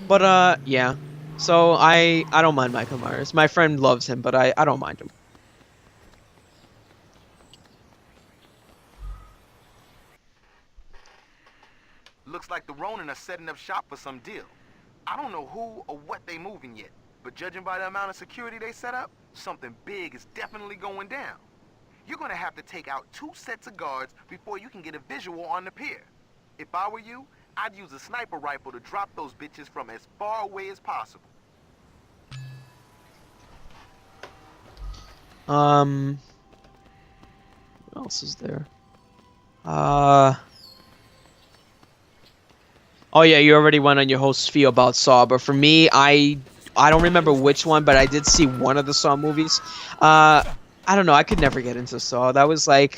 But yeah. So I don't mind Michael Myers. My friend loves him, but I don't mind him. Looks like the Ronin are setting up shop for some deal. I don't know who or what they moving yet, but judging by the amount of security they set up, something big is definitely going down. You're gonna have to take out 2 sets of guards before you can get a visual on the pier. If I were you, I'd use a sniper rifle to drop those bitches from as far away as possible. Um, what else is there? Uh, oh yeah, you already went on your whole spiel about Saw, but for me, I don't remember which one, but I did see one of the Saw movies. I don't know. I could never get into Saw. That was like,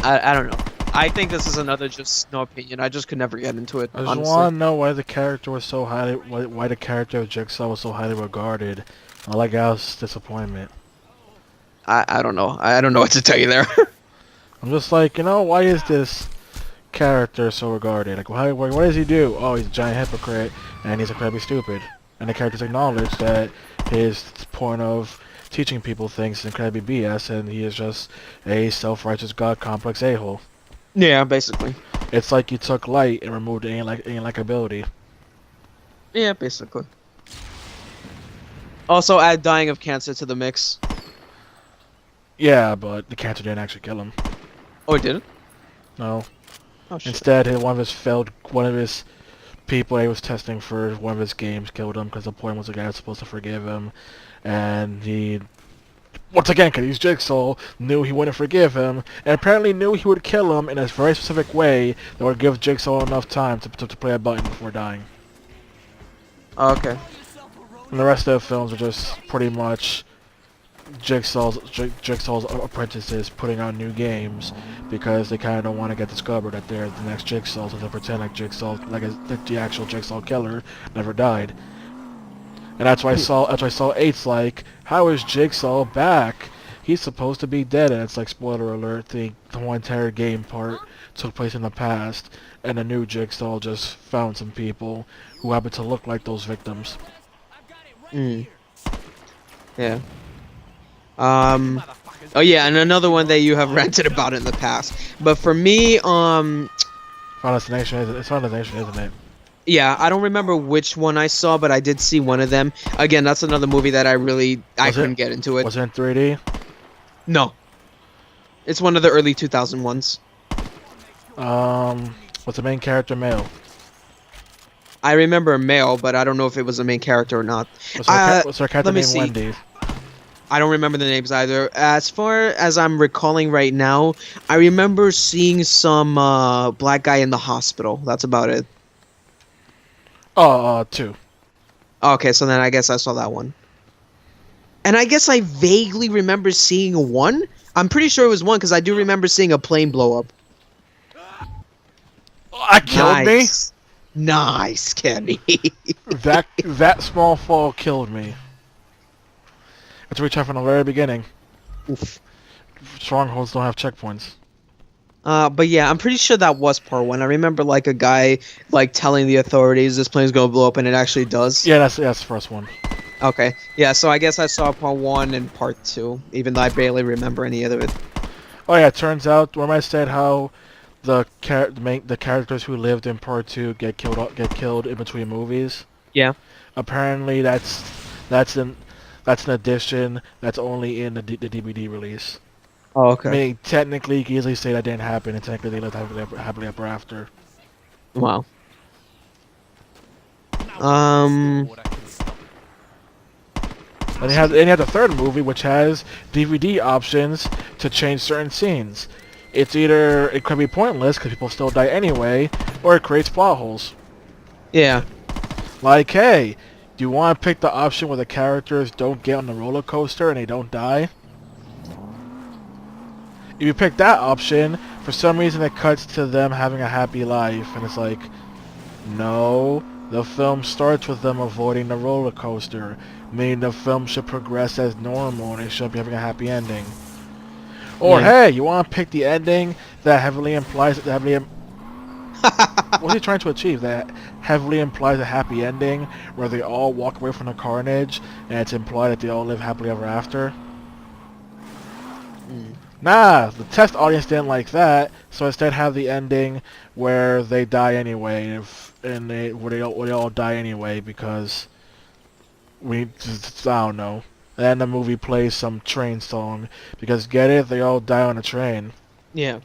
I don't know. I think this is another just no opinion. I just could never get into it, I just honestly. want to know why the character was so highly, why the character of Jigsaw was so highly regarded. I like Al's disappointment. I don't know. I don't know what to tell you there. I'm just like, why is this character so regarded? Like, what does he do? Oh, he's a giant hypocrite, and he's incredibly stupid. And the characters acknowledge that his point of teaching people things is incredibly BS, and he is just a self-righteous god complex a-hole. Yeah, basically. It's like you took light and removed any likability. Yeah, basically. Also, add dying of cancer to the mix. Yeah, but the cancer didn't actually kill him. Oh, it didn't? No. Oh, shit. Instead, one of his people he was testing for one of his games killed him because the point was the guy was supposed to forgive him, and he, once again, because he's Jigsaw, knew he wouldn't forgive him, and apparently knew he would kill him in a very specific way that would give Jigsaw enough time to play a button before dying. Oh, okay. And the rest of the films are just pretty much Jigsaw's apprentices putting out new games because they kind of don't want to get discovered that they're the next Jigsaw, so they pretend like Jigsaw, the actual Jigsaw killer, never died. And that's why Saw 8's like, how is Jigsaw back? He's supposed to be dead, and it's like, spoiler alert, the whole entire game part took place in the past, and the new Jigsaw just found some people who happen to look like those victims. Mm. Yeah. Oh yeah, and another one that you have ranted about in the past. But for me, Final Destination, it's Final Destination, isn't it? yeah, I don't remember which one I saw, but I did see one of them. Again, that's another movie that I couldn't get into it. Was it in 3D? No. It's one of the early 2000 ones. Was the main character male? I remember a male, but I don't know if it was the main character or not. Was there a character let me named see. Wendy? I don't remember the names either. As far as I'm recalling right now, I remember seeing some black guy in the hospital. That's about it. Oh, 2. Okay, so then I guess I saw that one. And I guess I vaguely remember seeing one. I'm pretty sure it was one because I do remember seeing a plane blow up. That killed me. Nice, Kenny. That small fall killed me. Let's retry from the very beginning. Oof. Strongholds don't have checkpoints. But yeah, I'm pretty sure that was part one. I remember like a guy like telling the authorities this plane's gonna blow up, and it actually does. Yeah, that's the first one. Okay, yeah. So I guess I saw part one and part two, even though I barely remember any of it. Oh yeah, it turns out, remember I said how the characters who lived in part 2 get killed in between movies? Yeah. Apparently that's an addition that's only in the DVD release. Oh, okay. Meaning, technically, you can easily say that didn't happen, and technically they lived happily ever after. Wow. And you have the third movie, which has DVD options to change certain scenes. It could be pointless because people still die anyway, or it creates plot holes. Yeah. Like, hey, do you want to pick the option where the characters don't get on the roller coaster and they don't die? If you pick that option, for some reason it cuts to them having a happy life, and it's like, no, the film starts with them avoiding the roller coaster, meaning the film should progress as normal and it should be having a happy ending. Or Yeah. hey, you want to pick the ending that heavily implies What's he trying to achieve? That heavily implies a happy ending where they all walk away from the carnage, and it's implied that they all live happily ever after. Mm. Nah, the test audience didn't like that, so instead have the ending where they die anyway, where they all die anyway because I don't know. And then the movie plays some train song because get it, they all die on a train. Yeah.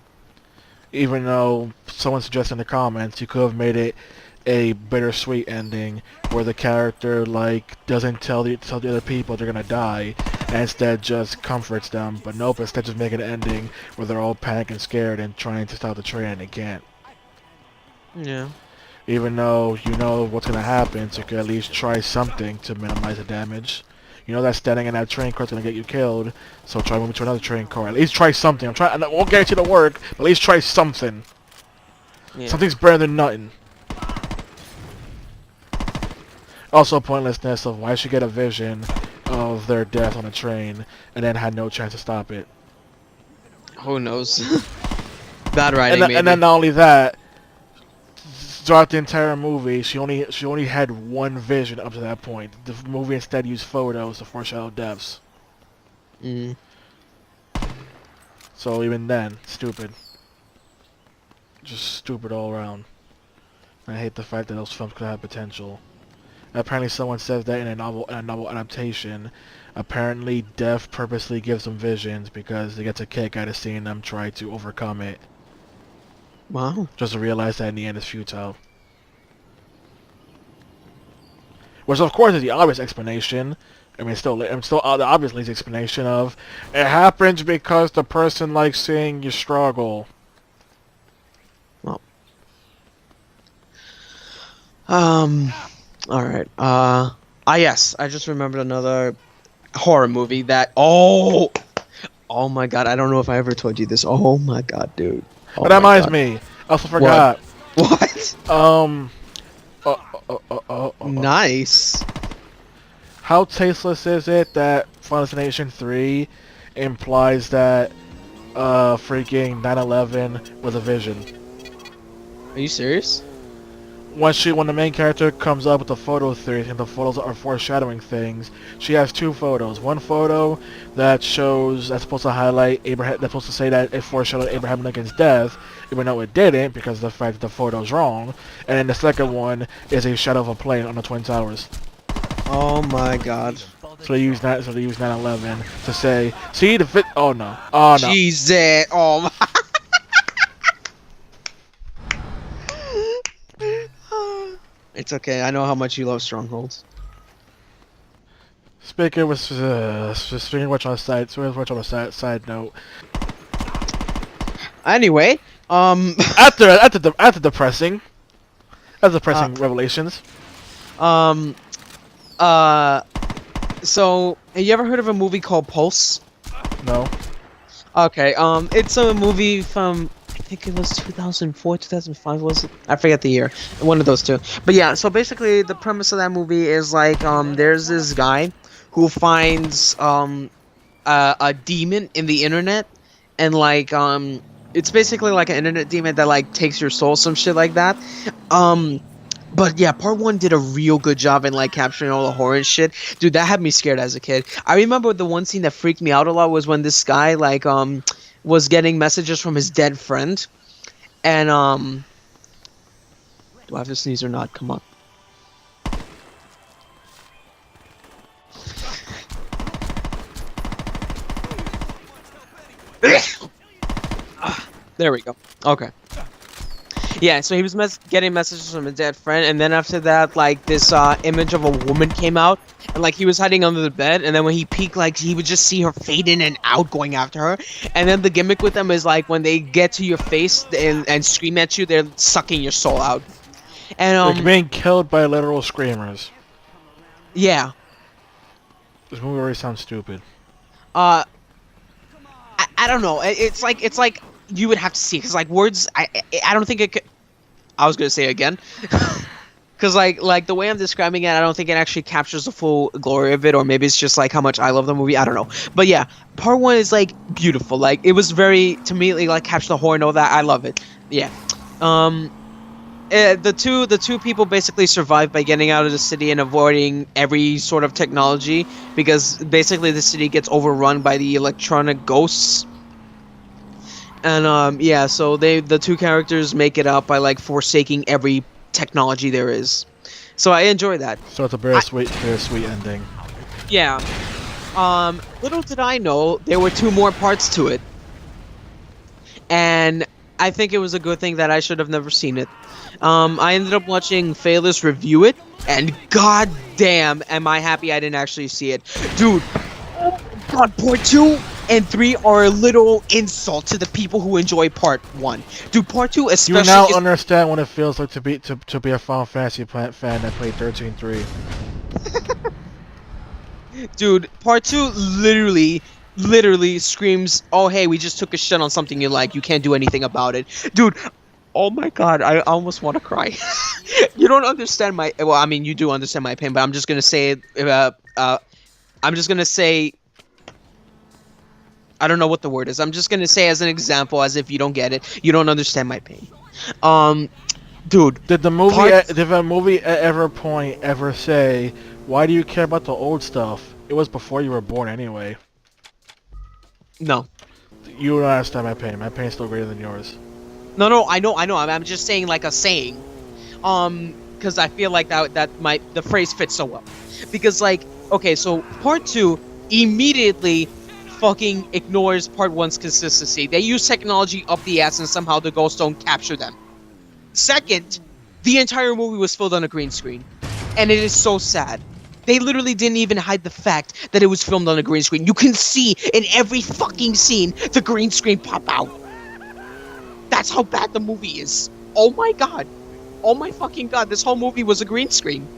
Even though someone suggested in the comments you could have made it a bittersweet ending where the character doesn't tell the other people they're gonna die and instead just comforts them, but nope, instead just make an ending where they're all panicked and scared and trying to stop the train and they can't. Yeah. Even though you know what's gonna happen, so you could at least try something to minimize the damage. You know that standing in that train car is gonna get you killed, so try moving to another train car. At least try something. I won't guarantee it'll work, but at least try something. Yeah. Something's better than nothing. Also, pointlessness of why she get a vision of their death on a train and then had no chance to stop it. Who knows? Bad writing, maybe. And then not only that, throughout the entire movie, she only had one vision up to that point. The movie instead used photos to foreshadow deaths. Mm. So even then, stupid. Just stupid all around. I hate the fact that those films could have potential. Apparently someone says that in a novel adaptation. Apparently death purposely gives them visions because they get a kick out of seeing them try to overcome it. Wow. Just to realize that in the end it's futile. Which of course is the obvious explanation. I mean, still the obvious explanation of it happens because the person likes seeing you struggle. Well. Alright. Yes, I just remembered another horror movie that oh my god, I don't know if I ever told you this. Oh my god, dude. Oh But that my reminds god. me. I also forgot. What? Nice. How tasteless is it that Final Destination 3 implies that freaking 9/11 was a vision? Are you serious? When the main character comes up with the photo theory and the photos are foreshadowing things, she has two photos. One photo that's supposed to highlight Abraham, that's supposed to say that it foreshadowed Abraham Lincoln's death, even though it didn't because of the fact that the photo's wrong. And then the second one is a shadow of a plane on the Twin Towers. Oh my god. So they use 9/11 to say, see the fit. Oh no. Oh no. Jesus. Oh my. It's okay. I know how much you love Strongholds. Speaking of which, on a side note. Anyway, after depressing revelations. So have you ever heard of a movie called Pulse? No. Okay. It's a movie from I think it was 2004, 2005 was it? I forget the year. One of those two. But yeah, so basically the premise of that movie is like there's this guy who finds a demon in the internet and like it's basically like an internet demon that like takes your soul, some shit like that. But yeah, part one did a real good job in like capturing all the horror and shit. Dude, that had me scared as a kid. I remember the one scene that freaked me out a lot was when this guy like was getting messages from his dead friend, and do I have to sneeze or not? Come on. There we go. Okay. Yeah, so he was getting messages from a dead friend, and then after that, like, this image of a woman came out, and, like, he was hiding under the bed, and then when he peeked, like, he would just see her fade in and out going after her, and then the gimmick with them is, like, when they get to your face and scream at you, they're sucking your soul out. And, They're being killed by literal screamers. Yeah. This movie already sounds stupid. I don't know, it's like, you would have to see, because, like, words, I don't think it could, I was gonna say it again, because, like, the way I'm describing it, I don't think it actually captures the full glory of it, or maybe it's just, like, how much I love the movie, I don't know, but yeah, part one is, like, beautiful, like, it was very, to me, like, capture the horror and all that, I love it, yeah, the two people basically survive by getting out of the city and avoiding every sort of technology because basically the city gets overrun by the electronic ghosts. And yeah, so the two characters make it out by like forsaking every technology there is. So I enjoy that. So it's a bittersweet ending. Yeah. Little did I know there were two more parts to it. And I think it was a good thing that I should have never seen it. I ended up watching Phaelus review it, and god damn am I happy I didn't actually see it. Dude, oh my god, part 2 and 3 are a little insult to the people who enjoy part 1. Dude, part 2 especially You now understand what it feels like to be a Final Fantasy fan that played 13-3. Dude, part 2 literally screams, oh hey, we just took a shit on something you like, you can't do anything about it. Dude, oh my god, I almost want to cry. You don't understand my, well, I mean, you do understand my pain, but I'm just gonna say, I'm just gonna say, I don't know what the word is. I'm just gonna say as an example, as if you don't get it, you don't understand my pain. Dude. Did the movie at ever point ever say, why do you care about the old stuff? It was before you were born anyway. No. You don't understand my pain. My pain's still greater than yours. No, I know. I'm just saying like a saying. Because I feel like the phrase fits so well. Because like, okay, so part 2 immediately fucking ignores part 1's consistency. They use technology up the ass and somehow the ghosts don't capture them. Second, the entire movie was filmed on a green screen. And it is so sad. They literally didn't even hide the fact that it was filmed on a green screen. You can see in every fucking scene the green screen pop out. That's how bad the movie is. Oh my god. Oh my fucking god, this whole movie was a green screen.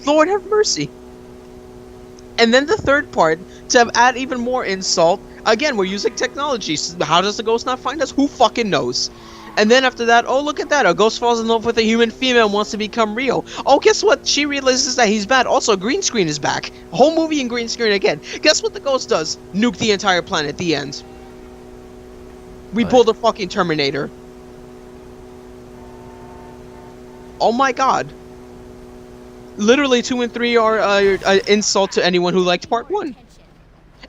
Lord have mercy. And then the third part, to add even more insult, again, we're using technology. So how does the ghost not find us? Who fucking knows? And then after that, oh look at that, a ghost falls in love with a human female and wants to become real. Oh, guess what? She realizes that he's bad. Also, green screen is back. Whole movie in green screen again. Guess what the ghost does? Nuke the entire planet. The end. We pulled a fucking Terminator. Oh my god. Literally 2 and 3 are an insult to anyone who liked part 1.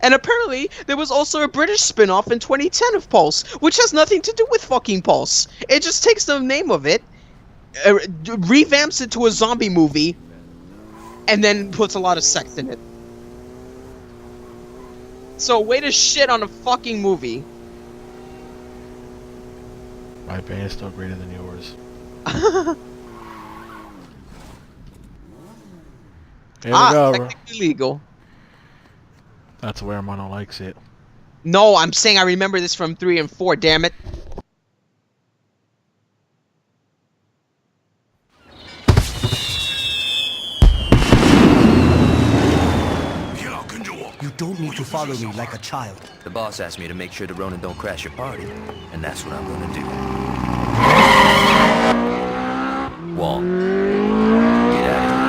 And apparently, there was also a British spin-off in 2010 of Pulse, which has nothing to do with fucking Pulse. It just takes the name of it, revamps it to a zombie movie, and then puts a lot of sex in it. So, way to shit on a fucking movie. My pain is still greater than yours. Here we go. Technically legal. That's where Mono likes it. No, I'm saying I remember this from 3 and 4, damn it. You don't need to follow me like a child. The boss asked me to make sure the Ronin don't crash your party, and that's what I'm gonna do. Wong, get out of here.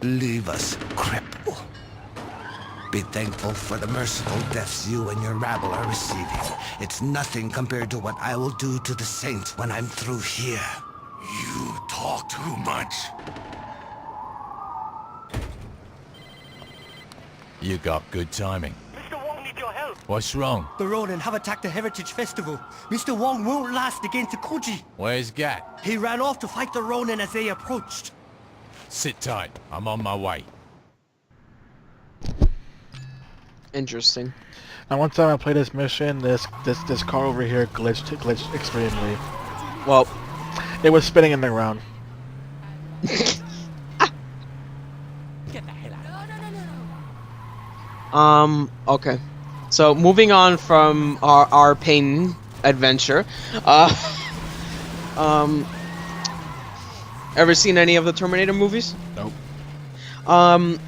Leave us, cripple. Be thankful for the merciful deaths you and your rabble are receiving. It's nothing compared to what I will do to the saints when I'm through here. You talk too much. You got good timing. Mr. Wong needs your help. What's wrong? The Ronin have attacked the Heritage Festival. Mr. Wong won't last against the Koji. Where's Gat? He ran off to fight the Ronin as they approached. Sit tight. I'm on my way. Interesting. Now, one time I played this mission, this car over here glitched extremely. Well, it was spinning in the ground. Okay. So moving on from our pain adventure, uh, um, ever seen any of the Terminator movies? Nope. Um,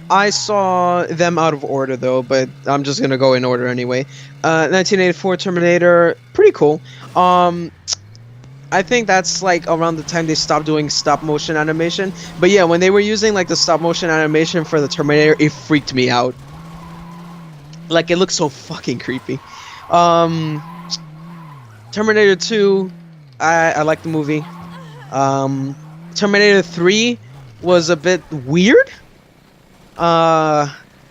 I saw them out of order though, but I'm just gonna go in order anyway. 1984 Terminator, pretty cool. Um, I think that's like around the time they stopped doing stop motion animation. But yeah, when they were using like the stop motion animation for the Terminator, it freaked me out. Like it looks so fucking creepy. Um, Terminator 2, I like the movie. Terminator 3 was a bit weird. I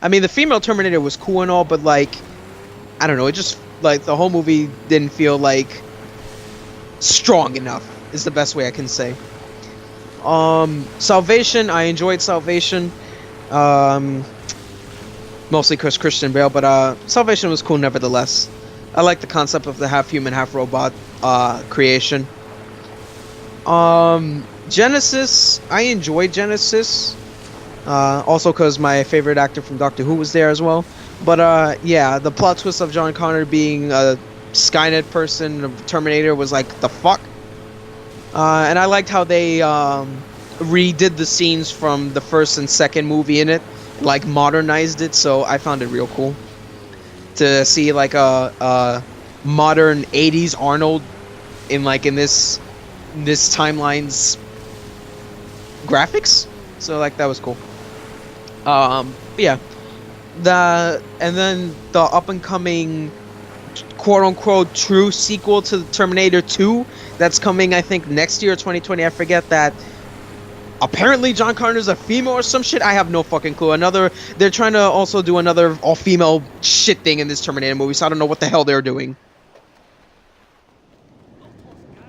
mean the female Terminator was cool and all, but like I don't know, it just like the whole movie didn't feel like strong enough. Is the best way I can say. Salvation, I enjoyed Salvation. Mostly because Christian Bale, but Salvation was cool nevertheless. I like the concept of the half human, half robot creation. Genesis, I enjoyed Genesis. Also because my favorite actor from Doctor Who was there as well. But yeah, the plot twist of John Connor being a Skynet person, a Terminator, was like, the fuck? And I liked how they redid the scenes from the first and second movie in it, like modernized it, so I found it real cool to see like a modern 80s Arnold in this timeline's graphics. So like that was cool. Yeah. And then the up and coming quote unquote true sequel to Terminator 2 that's coming, I think next year, 2020, I forget, that apparently John Connor's a female or some shit. I have no fucking clue. They're trying to also do another all-female shit thing in this Terminator movie, so I don't know what the hell they're doing.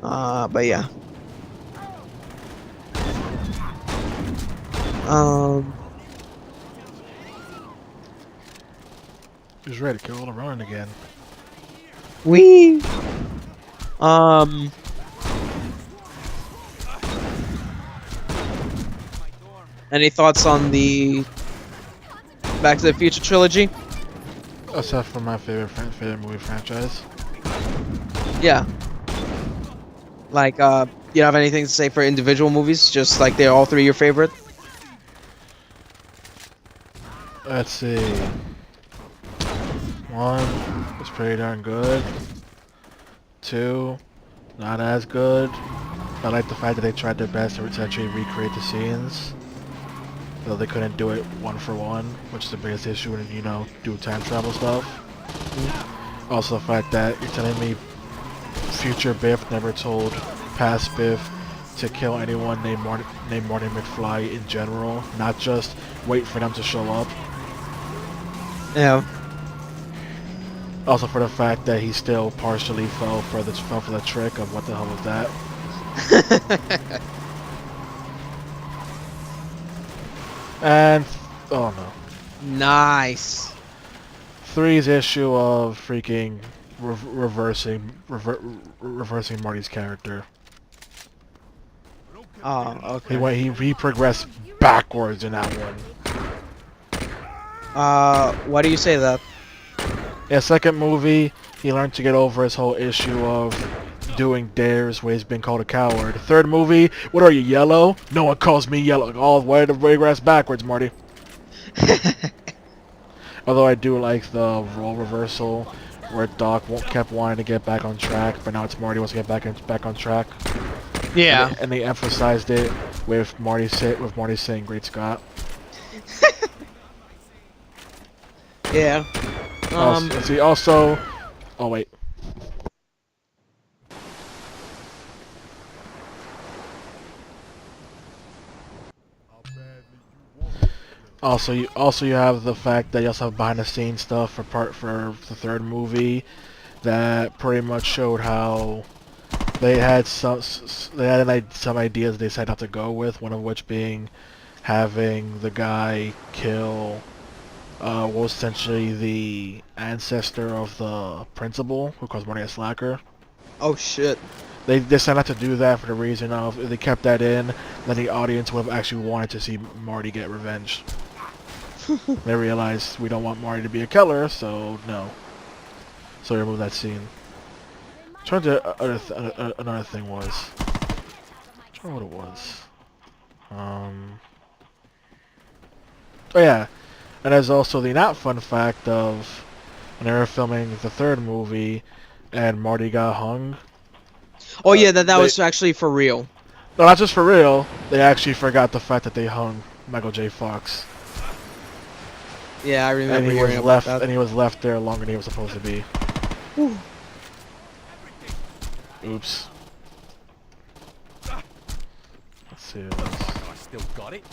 But yeah. He's ready to kill the Ronin again. We. Any thoughts on the Back to the Future trilogy? Except for my favorite movie franchise. Yeah. Like, you have anything to say for individual movies? Just like they're all three your favorite? Let's see. 1 was pretty darn good. 2, not as good. I like the fact that they tried their best to actually recreate the scenes, though they couldn't do it one for one, which is the biggest issue when you do time travel stuff. Also the fact that you're telling me future Biff never told past Biff to kill anyone named Marty McFly in general, not just wait for them to show up. Yeah. Also for the fact that he still partially fell for the trick of what the hell was that. And oh no. Nice. 3's issue of freaking reversing Marty's character. Oh, okay. He progressed backwards in that one. Why do you say that? Yeah, second movie, he learned to get over his whole issue of doing dares where he's been called a coward. Third movie, what are you, yellow? No one calls me yellow. All the way to regress backwards, Marty. Although I do like the role reversal where Doc kept wanting to get back on track, but now it's Marty wants to get back on track. Yeah. And they emphasized it with Marty saying "Great Scott." Yeah. See, also, oh wait. Also, you have the fact that you also have behind the scenes stuff for the third movie that pretty much showed how they had some ideas they decided not to go with. One of which being having the guy kill what was essentially the ancestor of the principal, who calls Marty a slacker. Oh shit. They decided not to do that for the reason of if they kept that in, then the audience would have actually wanted to see Marty get revenge. They realized we don't want Marty to be a killer, so no. So we removed that scene. Trying to another thing was. Trying what it was. Oh yeah, and there's also the not fun fact of when they were filming the third movie, and Marty got hung. Oh yeah, that was actually for real. No, not just for real. They actually forgot the fact that they hung Michael J. Fox, Yeah, I remember and he hearing was about left. that. And he was left there longer than he was supposed to be. Whew. Oops. Let's see. I still got it.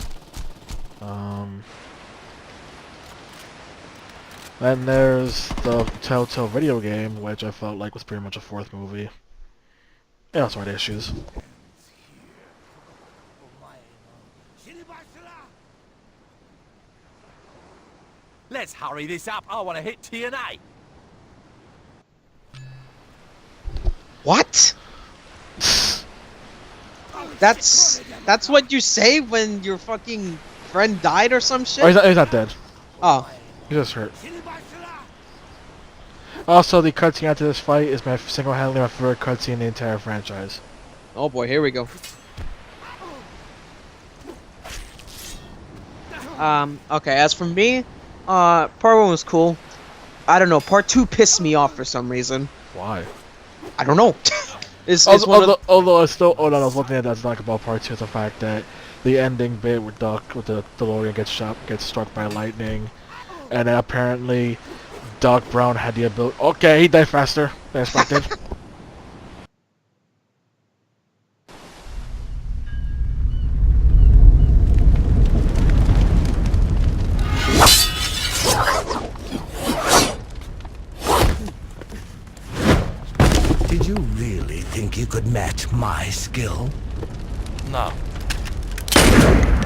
Then there's the Telltale video game, which I felt like was pretty much a fourth movie. Yeah, also had issues. Let's hurry this up. I want to hit TNA. What? That's what you say when your fucking friend died or some shit? Oh, he's not dead. Oh. He's just hurt. Also, the cutscene after this fight is my single-handedly my favorite cutscene in the entire franchise. Oh boy, here we go. Okay, as for me, part 1 was cool. I don't know, part 2 pissed me off for some reason. Why? I don't know. Although I still, oh no, I was looking at that's not about part 2 is the fact that the ending bit with the DeLorean gets struck by lightning, and then apparently Doc Brown had the ability. Okay, he died faster than expected. Did you really think you could match my skill? No.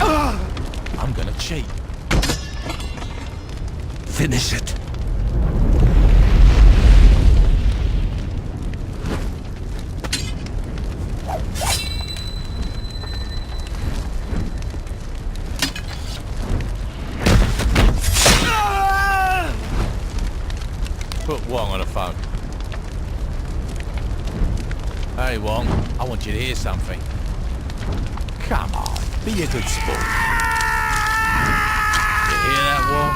I'm gonna cheat. Finish it. Put Wong on the phone. Hey Wong, I want you to hear something. Come on, be a good sport. You hear that, Wong?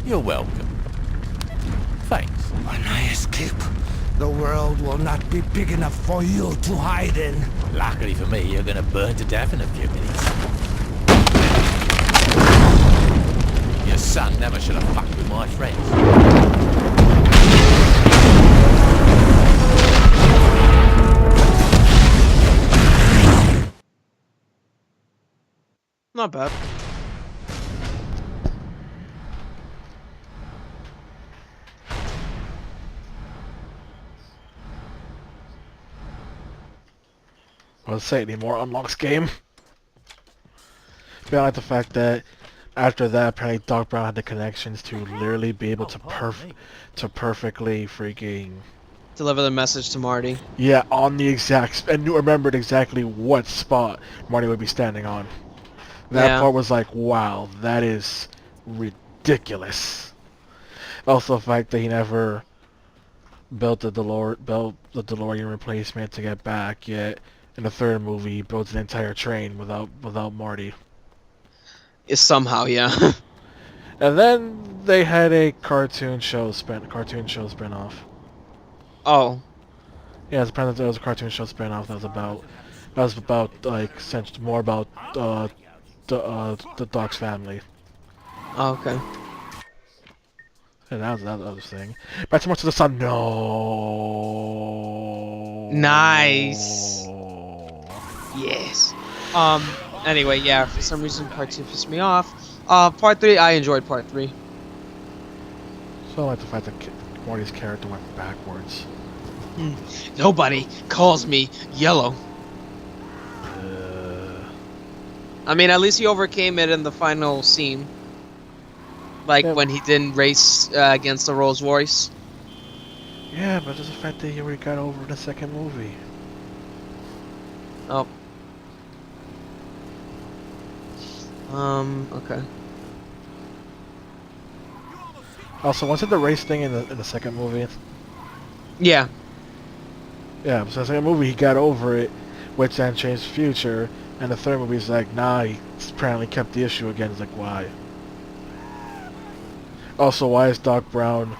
You're welcome. Thanks. When I escape, the world will not be big enough for you to hide in. Luckily for me, you're gonna burn to death in a few minutes. Your son never should have fucked with my friends. Not bad. Let's say any more unlocks game. But I like the fact that after that, apparently Doc Brown had the connections to literally be able to perfectly freaking Deliver the message to Marty. yeah on the exact and you remembered exactly what spot Marty would be standing on. That part was like, wow, that is ridiculous. Also, the fact that he never built the DeLorean replacement to get back, yet in the third movie he builds an entire train without Marty. Is somehow, yeah. And then they had a cartoon show spin-off. Oh. Yeah, there was a cartoon show spin-off that was about like more about the Doc's family. Oh, okay. And that was the other thing. Back to March of the Sun. No. Nice. Yes. Anyway, yeah, for some reason part 2 pissed me off. Part 3, I enjoyed part 3. So I like the fact that Morty's character went backwards. Nobody calls me yellow. I mean, at least he overcame it in the final scene. Like when he didn't race against the Rolls Royce. Yeah, but there's the fact that he already got over in the second movie. Oh. Okay. Also, wasn't the race thing in the second movie? Yeah. Yeah, so the second movie he got over it, which then changed the future, and the third movie is like, nah, he apparently kept the issue again. It's like, why? Also, why is Doc Brown,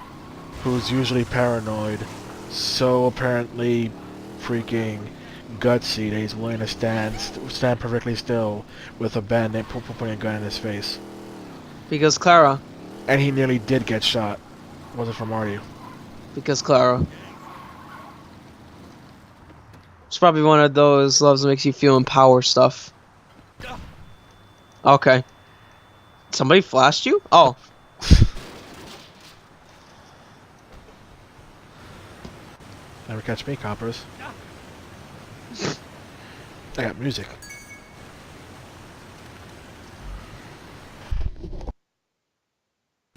who's usually paranoid, so apparently freaking gutsy that he's willing to stand perfectly still with a bandit putting a gun in his face? Because Clara. And he nearly did get shot. Wasn't from Marty. Because Clara. It's probably one of those loves makes you feel empowered stuff. Okay. Somebody flashed you? Oh. Never catch me, coppers. I got music.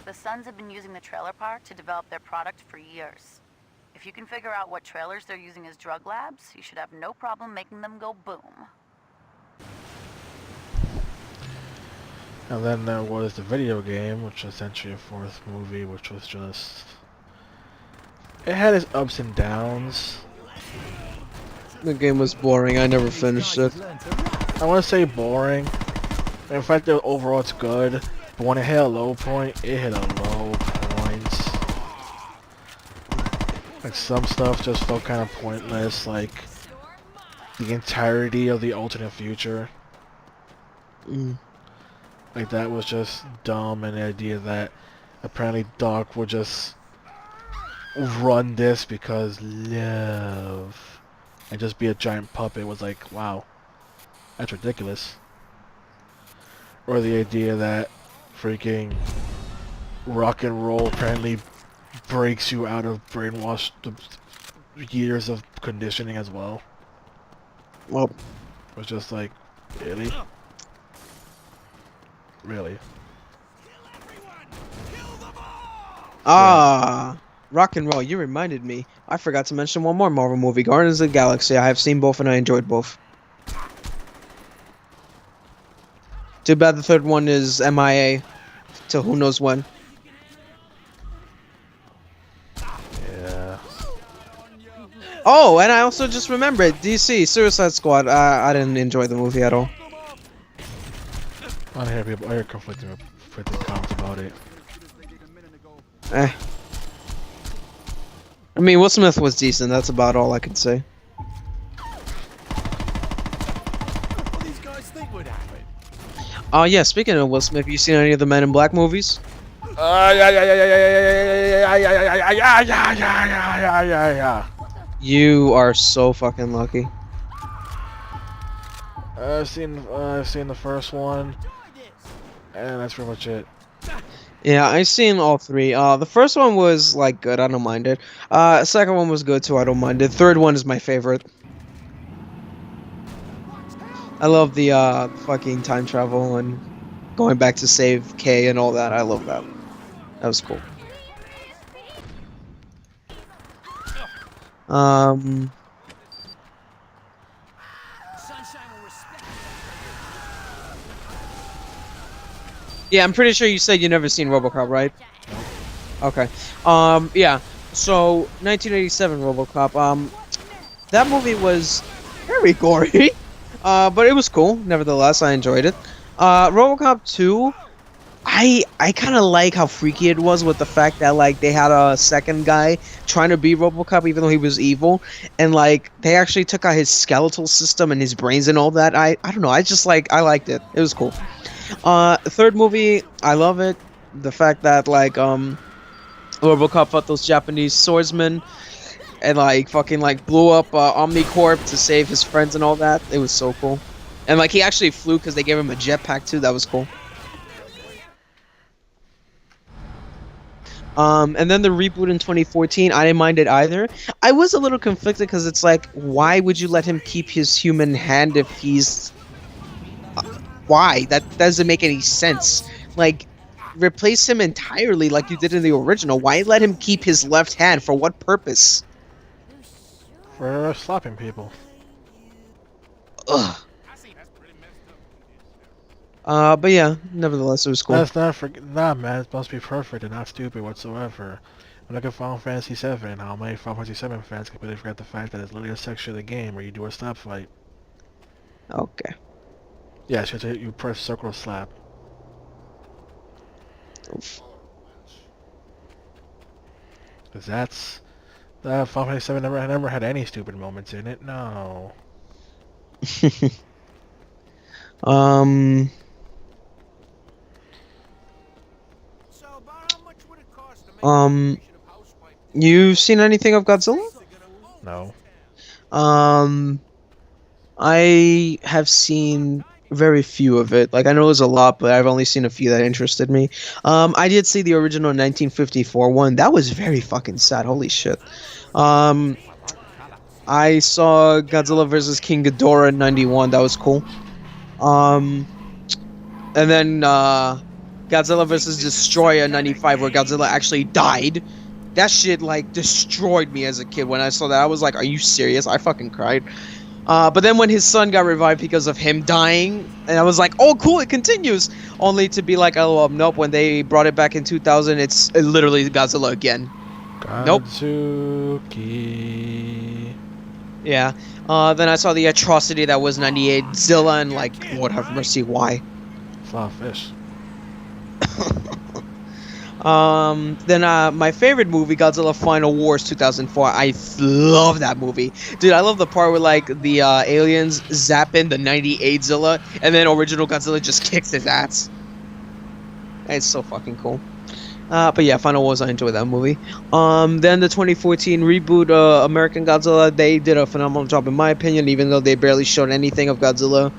The Sons have been using the trailer park to develop their product for years. If you can figure out what trailers they're using as drug labs, you should have no problem making them go boom. And then there was the video game, which was essentially a fourth movie, which was just... It had its ups and downs. The game was boring. I never finished it. I want to say boring. In fact, overall it's good. But when it hit a low point, it hit a low point. Like, some stuff just felt kind of pointless. Like, the entirety of the alternate future. Like, that was just dumb, and the idea that apparently Doc would just run this because love and just be a giant puppet was like, wow, that's ridiculous. Or the idea that freaking rock and roll apparently breaks you out of brainwashed years of conditioning as well. Well, It was just like, really? Really? Rock and roll. You reminded me. I forgot to mention one more Marvel movie, Guardians of the Galaxy. I have seen both and I enjoyed both. Too bad the third one is MIA till who knows when. Yeah. Oh, and I also just remembered DC Suicide Squad. I didn't enjoy the movie at all. I hear conflicting comments about it. Eh. I mean, Will Smith was decent. That's about all I can say. What do these guys think would happen? Yeah. Speaking of Will Smith, have you seen any of the Men in Black movies? Yeah. You are so fucking lucky. I've seen the first one, and that's pretty much it. Yeah, I've seen all three. The first one was like good. I don't mind it. Second one was good too. I don't mind it. Third one is my favorite. I love the fucking time travel and going back to save Kay and all that. I love that. That was cool. Yeah, I'm pretty sure you said you never seen RoboCop, right? Okay. Yeah. So 1987 RoboCop. That movie was very gory. But it was cool. Nevertheless, I enjoyed it. RoboCop 2. I kind of like how freaky it was with the fact that like they had a second guy trying to be RoboCop even though he was evil, and like they actually took out his skeletal system and his brains and all that. I don't know. I liked it. It was cool. Third movie, I love it. The fact that like RoboCop fought those Japanese swordsmen and like fucking like blew up Omnicorp to save his friends and all that. It was so cool. And like he actually flew because they gave him a jetpack too. That was cool. And then the reboot in 2014, I didn't mind it either. I was a little conflicted because it's like, why would you let him keep his human hand if he's... Why? That doesn't make any sense. Like, replace him entirely like you did in the original. Why let him keep his left hand? For what purpose? For slapping people. Ugh. But yeah, nevertheless, it was cool. That's not nah, man. It's supposed to be perfect and not stupid whatsoever. When look at Final Fantasy VII, how many Final Fantasy VII fans completely forgot the fact that it's literally a section of the game where you do a slap fight. Okay. Yeah, so you press circle slap. Oof. Cause that's Final Fantasy VII never had any stupid moments in it. No. um. You've seen anything of Godzilla? No. I have seen very few of it. Like I know there's a lot, but I've only seen a few that interested me. I did see the original 1954 one. That was very fucking sad. Holy shit. Um, I saw Godzilla vs King Ghidorah in '91. That was cool. Um, and then Godzilla vs Destroyer in '95, where Godzilla actually died. That shit like destroyed me as a kid when I saw that. I was like, "Are you serious?" I fucking cried. But then when his son got revived because of him dying, and I was like, "Oh, cool, it continues." Only to be like, "Oh, nope." When they brought it back in 2000, it's literally Godzilla again. Nope. Godzuki. Yeah. Then I saw the atrocity that was '98 Zilla, and like, Lord have mercy, why? It's a lot of fish. Then my favorite movie, Godzilla Final Wars 2004. I love that movie. Dude, I love the part where like the aliens zap in the '98 Zilla and then original Godzilla just kicks his ass. It's so fucking cool. But yeah, Final Wars, I enjoy that movie. Then the 2014 reboot, American Godzilla, they did a phenomenal job in my opinion, even though they barely showed anything of Godzilla.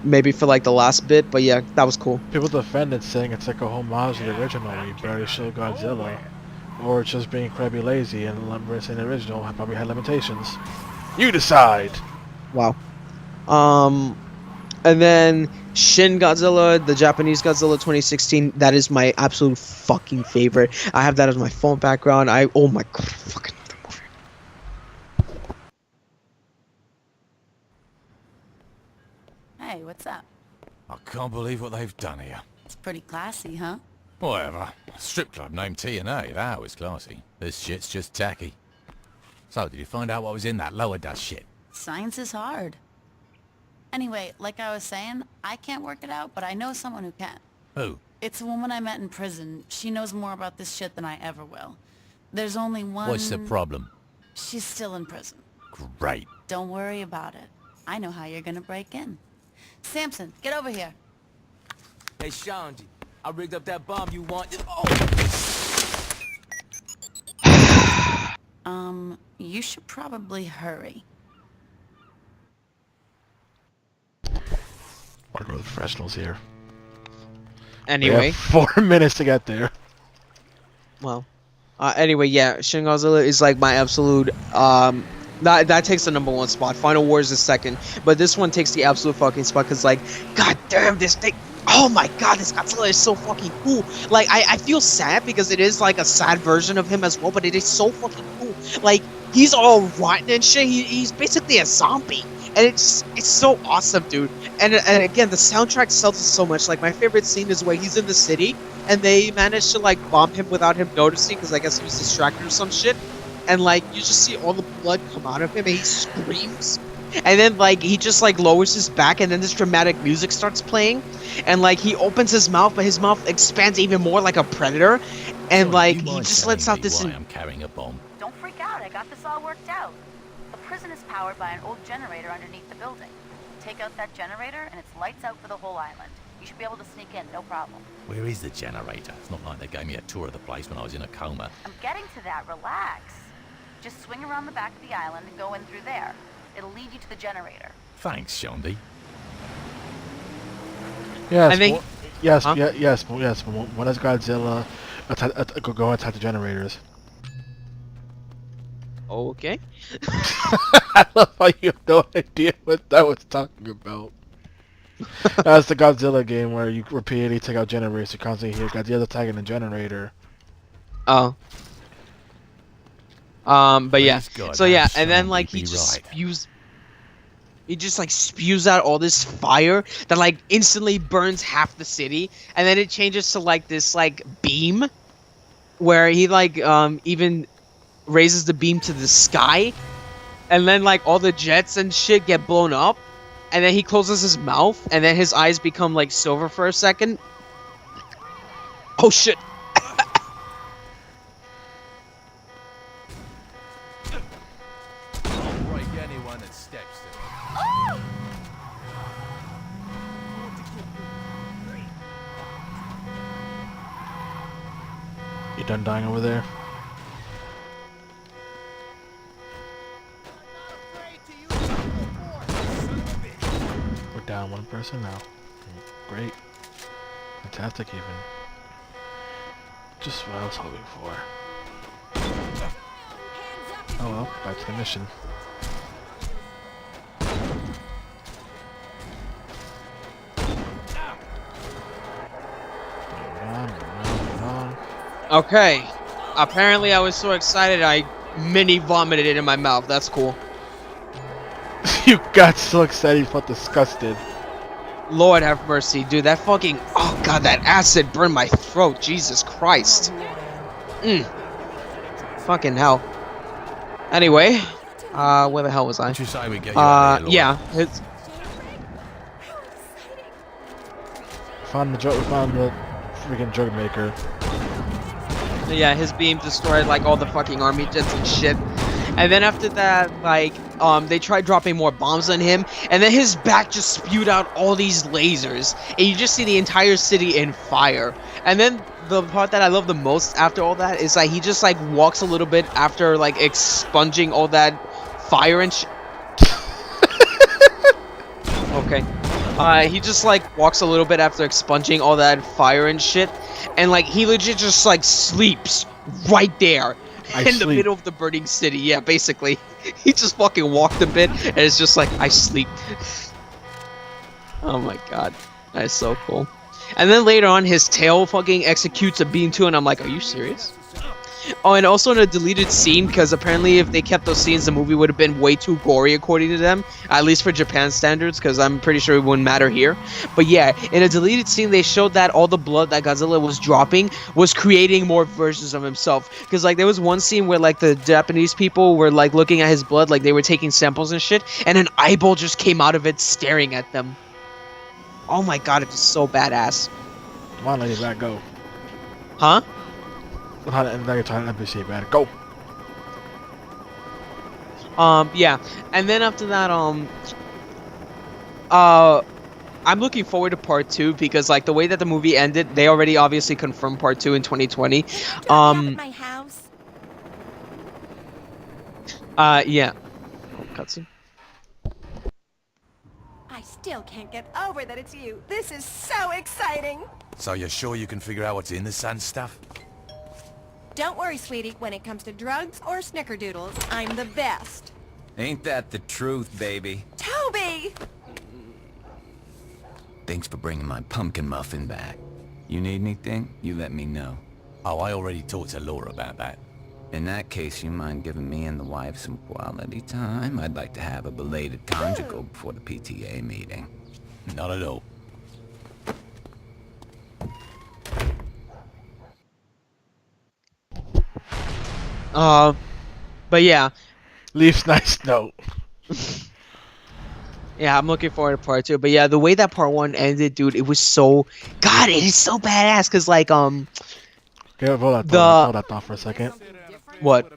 Maybe for like the last bit, but yeah, that was cool. People defend it saying it's like a homage to the original where you barely show Godzilla. Or it's just being incredibly lazy and saying the original probably had limitations. You decide! Wow. And then Shin Godzilla, the Japanese Godzilla 2016, that is my absolute fucking favorite. I have that as my phone background. Oh my god, I fucking love that movie. Hey, what's up? I can't believe what they've done here. It's pretty classy, huh? Whatever. A strip club named T&A, that was classy. This shit's just tacky. So, did you find out what was in that lower dust shit? Science is hard. Anyway, like I was saying, I can't work it out, but I know someone who can. Who? It's a woman I met in prison. She knows more about this shit than I ever will. There's only one... What's the problem? She's still in prison. Great. Don't worry about it. I know how you're gonna break in. Samson, get over here. Hey, Shandy, I rigged up that bomb you wanted. You should probably hurry. I'll go to the professionals here. Anyway. We have 4 minutes to get there. Well. Anyway, yeah, Shin Godzilla is like my absolute, that takes the #1 spot. Final Wars is second, but this one takes the absolute fucking spot because, like, god damn, this thing, oh my god, this Godzilla is so fucking cool. Like, I feel sad because it is like a sad version of him as well, but it is so fucking cool. Like, he's all rotten and shit. He's basically a zombie, and it's so awesome, dude. And again, the soundtrack sells it so much. Like, my favorite scene is where he's in the city and they manage to like bomb him without him noticing because I guess he was distracted or some shit. And like you just see all the blood come out of him and he screams. And then like he just like lowers his back and then this dramatic music starts playing. And like he opens his mouth, but his mouth expands even more like a predator. And like he just lets out this. I'm carrying a bomb. Don't freak out. I got this all worked out. The prison is powered by an old generator underneath the building. Take out that generator and it's lights out for the whole island. You should be able to sneak in, no problem. Where is the generator? It's not like they gave me a tour of the place when I was in a coma. I'm getting to that, relax. Just swing around the back of the island and go in through there. It'll lead you to the generator. Thanks, Shandy. Yes, I think. yes, Huh? yes. When does Godzilla go attack the generators? Okay. I love how you have no idea what that was talking about. That's the Godzilla game where you repeatedly take out generators. You constantly hear Godzilla attacking the generator. Oh. But yeah. Please God, So yeah, have and then Shandy like he be just right. spews. he just like spews out all this fire that like instantly burns half the city, and then it changes to like this like beam where he like even raises the beam to the sky, and then like all the jets and shit get blown up, and then he closes his mouth, and then his eyes become like silver for a second. Oh shit. You done dying over there? We're down one person now. Great. Fantastic even. Just what I was hoping for. Oh well, back to the mission. Moving on. Okay. Apparently I was so excited I mini vomited it in my mouth. That's cool. You got so excited you felt disgusted. Lord have mercy, dude. That fucking... Oh god, that acid burned my throat. Jesus Christ. Fucking hell. Anyway. Where the hell was I? What you say we get you out of here, yeah. It's... We found the freaking drug maker. Yeah, his beam destroyed like all the fucking army jets and shit. And then after that, like, they tried dropping more bombs on him, and then his back just spewed out all these lasers, and you just see the entire city in fire. And then the part that I love the most after all that is like he just like walks a little bit after like expunging all that fire and okay. He just like walks a little bit after expunging all that fire and shit, and like he legit just like sleeps right there in the middle of the burning city. Yeah, basically, he just fucking walked a bit, and it's just like I sleep. Oh my god, that is so cool. And then later on, his tail fucking executes a beam too, and I'm like, are you serious? Oh, and also in a deleted scene, because apparently if they kept those scenes, the movie would have been way too gory according to them, at least for Japan standards, because I'm pretty sure it wouldn't matter here. But yeah, in a deleted scene, they showed that all the blood that Godzilla was dropping was creating more versions of himself. Because like there was one scene where like the Japanese people were like looking at his blood, like they were taking samples and shit, and an eyeball just came out of it staring at them. Oh my god, it was so badass. Come on, lady, back go. Huh? How to end that NPC, man. Go. Yeah, and then after that, I'm looking forward to part 2 because like the way that the movie ended, they already obviously confirmed part 2 in 2020. My house. Yeah. Oh, cutscene. I still can't get over that it's you. This is so exciting. So you're sure you can figure out what's in the sun stuff? Don't worry, sweetie. When it comes to drugs or snickerdoodles, I'm the best. Ain't that the truth, baby? Toby! Thanks for bringing my pumpkin muffin back. You need anything? You let me know. Oh, I already talked to Laura about that. In that case, you mind giving me and the wife some quality time? I'd like to have a belated conjugal before the PTA meeting. Not at all. But yeah. Leaf's nice note. Yeah, I'm looking forward to part 2. But yeah, the way that part 1 ended, dude, it was so... God, it is so badass, because like, Okay, hold that thought for a second. What?